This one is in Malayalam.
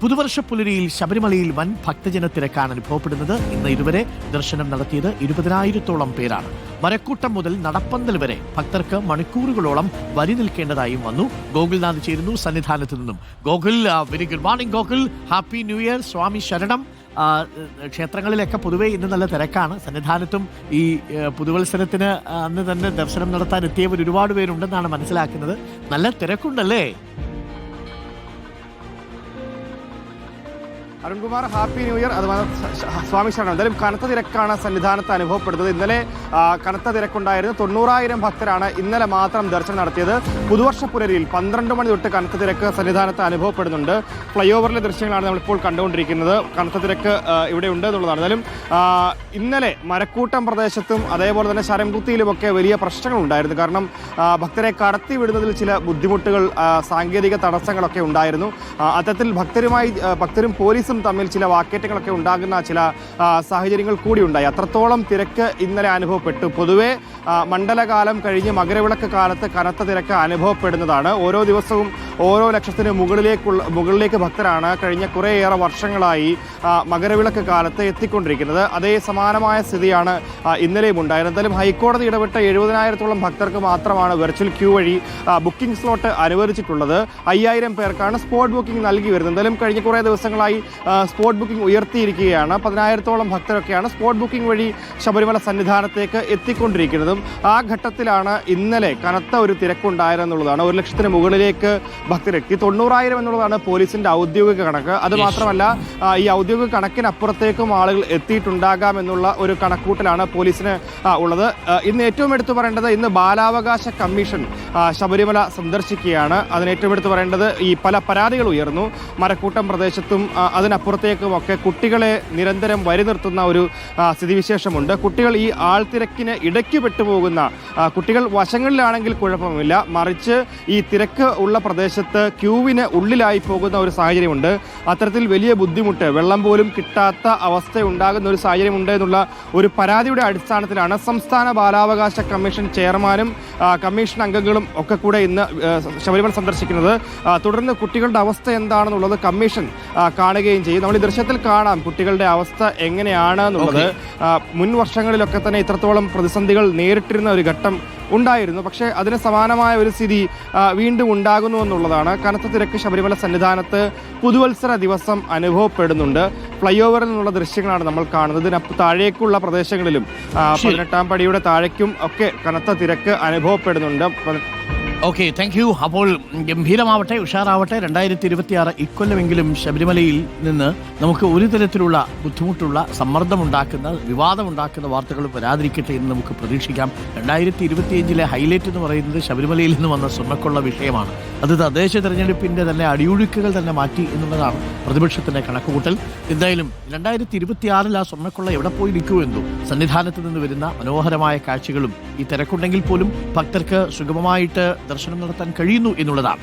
പുതുവർഷ പുലരിയിൽ ശബരിമലയിൽ വൻ ഭക്തജന തിരക്കാണ് അനുഭവപ്പെടുന്നത്. ഇന്ന് ഇതുവരെ ദർശനം നടത്തിയത് 20,000-ഓളം പേരാണ്. മരക്കൂട്ടം മുതൽ നടപ്പന്തൽ വരെ ഭക്തർക്ക് മണിക്കൂറുകളോളം വരി നിൽക്കേണ്ടതായും വന്നു. ഗോകുൽനാഥ് ചേരുന്നു സന്നിധാനത്ത് നിന്നും. Gokul, very good morning Gokul. Happy new year, സ്വാമി ശരണം. ക്ഷേത്രങ്ങളിലൊക്കെ പൊതുവെ ഇന്ന് നല്ല തിരക്കാണ്. സന്നിധാനത്തും ഈ പുതുവത്സരത്തിന് അന്ന് തന്നെ ദർശനം നടത്താൻ എത്തിയവർ ഒരുപാട് പേരുണ്ടെന്നാണ് മനസ്സിലാക്കുന്നത്. നല്ല തിരക്കുണ്ടല്ലേ? Arunkumar, happy new year. അതുപോലെ സ്വാമി ശരണം. എന്തായാലും കനത്ത തിരക്കാണ് സന്നിധാനത്ത് അനുഭവപ്പെടുന്നത്. ഇന്നലെ കനത്ത തിരക്കുണ്ടായിരുന്നു. 90,000 ഭക്തരാണ് ഇന്നലെ മാത്രം ദർശനം നടത്തിയത്. പുതുവർഷ പുലരിയിൽ 12 മണി തൊട്ട് കനത്ത തിരക്ക് സന്നിധാനത്ത് അനുഭവപ്പെടുന്നുണ്ട്. ഫ്ലൈ ഓവറിലെ ദൃശ്യങ്ങളാണ് നമ്മളിപ്പോൾ കണ്ടുകൊണ്ടിരിക്കുന്നത്. കനത്ത തിരക്ക് ഇവിടെ ഉണ്ട് എന്നുള്ളതാണ്. എന്തായാലും ഇന്നലെ മരക്കൂട്ടം പ്രദേശത്തും അതേപോലെ തന്നെ ശരംകുത്തിയിലുമൊക്കെ വലിയ പ്രശ്നങ്ങൾ ഉണ്ടായിരുന്നു. കാരണം ഭക്തരെ കടത്തി വിടുന്നതിൽ ചില ബുദ്ധിമുട്ടുകൾ, സാങ്കേതിക തടസ്സങ്ങളൊക്കെ ഉണ്ടായിരുന്നു. അത്തരത്തിൽ ഭക്തരും പോലീസും തമ്മിൽ ചില വാക്കേറ്റങ്ങളൊക്കെ ഉണ്ടാകുന്ന ചില സാഹചര്യങ്ങൾ കൂടി ഉണ്ടായി. അത്രത്തോളം തിരക്ക് ഇന്നലെ അനുഭവപ്പെട്ടു. പൊതുവെ മണ്ഡലകാലം കഴിഞ്ഞ് മകരവിളക്ക് കാലത്ത് കനത്ത തിരക്ക് അനുഭവപ്പെടുന്നതാണ്. ഓരോ ദിവസവും ഓരോ ലക്ഷത്തിന് മുകളിലേക്ക് ഭക്തരാണ് കഴിഞ്ഞ കുറേയേറെ വർഷങ്ങളായി മകരവിളക്ക് കാലത്ത് എത്തിക്കൊണ്ടിരിക്കുന്നത്. അതേ സമാനമായ സ്ഥിതിയാണ് ഇന്നലെയും ഉണ്ടായത്. എന്തായാലും ഹൈക്കോടതി ഇടപെട്ട 70,000-ഓളം ഭക്തർക്ക് മാത്രമാണ് വെർച്വൽ ക്യൂ വഴി ബുക്കിംഗ് സ്ലോട്ട് അനുവദിച്ചിട്ടുള്ളത്. 5,000 പേർക്കാണ് സ്പോട്ട് ബുക്കിംഗ് നൽകി വരുന്നത്. എന്തായാലും കഴിഞ്ഞ കുറേ ദിവസങ്ങളായി സ്പോട്ട് ബുക്കിംഗ് ഉയർത്തിയിരിക്കുകയാണ്. 10,000-ഓളം ഭക്തരൊക്കെയാണ് സ്പോട്ട് ബുക്കിംഗ് വഴി ശബരിമല സന്നിധാനത്തേക്ക് എത്തിക്കൊണ്ടിരിക്കുന്നതും. ആ ഘട്ടത്തിലാണ് ഇന്നലെ കനത്ത ഒരു തിരക്കുണ്ടായതെന്നുള്ളതാണ്. 1 ലക്ഷത്തിന് മുകളിലേക്ക് ഭക്തരെത്തി. 90,000 എന്നുള്ളതാണ് പോലീസിന്റെ ഔദ്യോഗിക കണക്ക്. അത് മാത്രമല്ല, ഈ ഔദ്യോഗിക കണക്കിനപ്പുറത്തേക്കും ആളുകൾ എത്തിയിട്ടുണ്ടാകാം എന്നുള്ള ഒരു കണക്കൂട്ടലാണ് പോലീസിന് ഉള്ളത്. ഇന്ന് ഏറ്റവും എടുത്തു പറയേണ്ടത്, ഇന്ന് ബാലാവകാശ കമ്മീഷൻ ശബരിമല സന്ദർശിക്കുകയാണ്. അതിന് ഏറ്റവും എടുത്തു പറയേണ്ടത്, ഈ പല പരാതികൾ ഉയർന്നു. മരക്കൂട്ടം പ്രദേശത്തും അതിനപ്പുറത്തേക്കുമൊക്കെ കുട്ടികളെ നിരന്തരം വരി നിർത്തുന്ന ഒരു സ്ഥിതിവിശേഷമുണ്ട്. കുട്ടികൾ ഈ ആൾത്തിരക്കിന് ഇടയ്ക്ക് പെട്ടുപോകുന്ന കുട്ടികൾ വശങ്ങളിലാണെങ്കിൽ കുഴപ്പമില്ല, മറിച്ച് ഈ തിരക്ക് ഉള്ള പ്രദേശത്ത് ക്യൂവിന് ഉള്ളിലായി പോകുന്ന ഒരു സാഹചര്യമുണ്ട്. അത്തരത്തിൽ വലിയ ബുദ്ധിമുട്ട്, വെള്ളം പോലും കിട്ടാത്ത അവസ്ഥ ഉണ്ടാകുന്ന ഒരു സാഹചര്യമുണ്ട് എന്നുള്ള ഒരു പരാതിയുടെ അടിസ്ഥാനത്തിലാണ് സംസ്ഥാന ബാലാവകാശ കമ്മീഷൻ ചെയർമാനും കമ്മീഷൻ അംഗങ്ങളും ഒക്കെ കൂടെ ഇന്ന് ശബരിമല സന്ദർശിക്കുന്നത്. തുടർന്ന് കുട്ടികളുടെ അവസ്ഥ എന്താണെന്നുള്ളത് കമ്മീഷൻ കാണുകയും ചെയ്യും. നമ്മൾ ഈ ദൃശ്യത്തിൽ കാണാം കുട്ടികളുടെ അവസ്ഥ എങ്ങനെയാണ് എന്നുള്ളത്. മുൻ വർഷങ്ങളിലൊക്കെ തന്നെ ഇത്രത്തോളം പ്രതിസന്ധികൾ നേരിട്ടിരുന്ന ഒരു ഘട്ടം ഉണ്ടായിരുന്നു. പക്ഷേ അതിന് സമാനമായ ഒരു സ്ഥിതി വീണ്ടും ഉണ്ടാകുന്നു എന്നുള്ളതാണ്. കനത്ത തിരക്ക് ശബരിമല സന്നിധാനത്ത് പുതുവത്സര ദിവസം അനുഭവപ്പെടുന്നുണ്ട്. ഫ്ലൈ ഓവറിൽ നിന്നുള്ള ദൃശ്യങ്ങളാണ് നമ്മൾ കാണുന്നത്. ഇതിന് താഴേക്കുള്ള പ്രദേശങ്ങളിലും 18ാം പടിയുടെ താഴേക്കും ഒക്കെ കനത്ത തിരക്ക് അനുഭവപ്പെടുന്നുണ്ട്. Okay, thank you. അപ്പോൾ ഗംഭീരമാവട്ടെ, ഉഷാറാവട്ടെ. 2026 ഇക്കൊല്ലമെങ്കിലും ശബരിമലയിൽ നിന്ന് നമുക്ക് ഒരു തരത്തിലുള്ള ബുദ്ധിമുട്ടുള്ള, സമ്മർദ്ദമുണ്ടാക്കുന്ന, വിവാദമുണ്ടാക്കുന്ന വാർത്തകൾ വരാതിരിക്കട്ടെ എന്ന് നമുക്ക് പ്രതീക്ഷിക്കാം. 2025 ഹൈലൈറ്റ് എന്ന് പറയുന്നത് ശബരിമലയിൽ നിന്ന് വന്ന സ്വർണ്ണക്കൊള്ള വിഷയമാണ്. അത് തദ്ദേശ തെരഞ്ഞെടുപ്പിൻ്റെ തന്നെ അടിയൊഴുക്കുകൾ തന്നെ മാറ്റി എന്നുള്ളതാണ് പ്രതിപക്ഷത്തിൻ്റെ കണക്കുകൂട്ടൽ. എന്തായാലും 2026 ആ സ്വർണ്ണക്കൊള്ള എവിടെ പോയി നിൽക്കുമെന്നോ. സന്നിധാനത്ത് നിന്ന് വരുന്ന മനോഹരമായ കാഴ്ചകളും ഈ തിരക്കുണ്ടെങ്കിൽ പോലും ഭക്തർക്ക് സുഗമമായിട്ട് ദർശനം നടത്താൻ കഴിയുന്നു എന്നുള്ളതാണ്.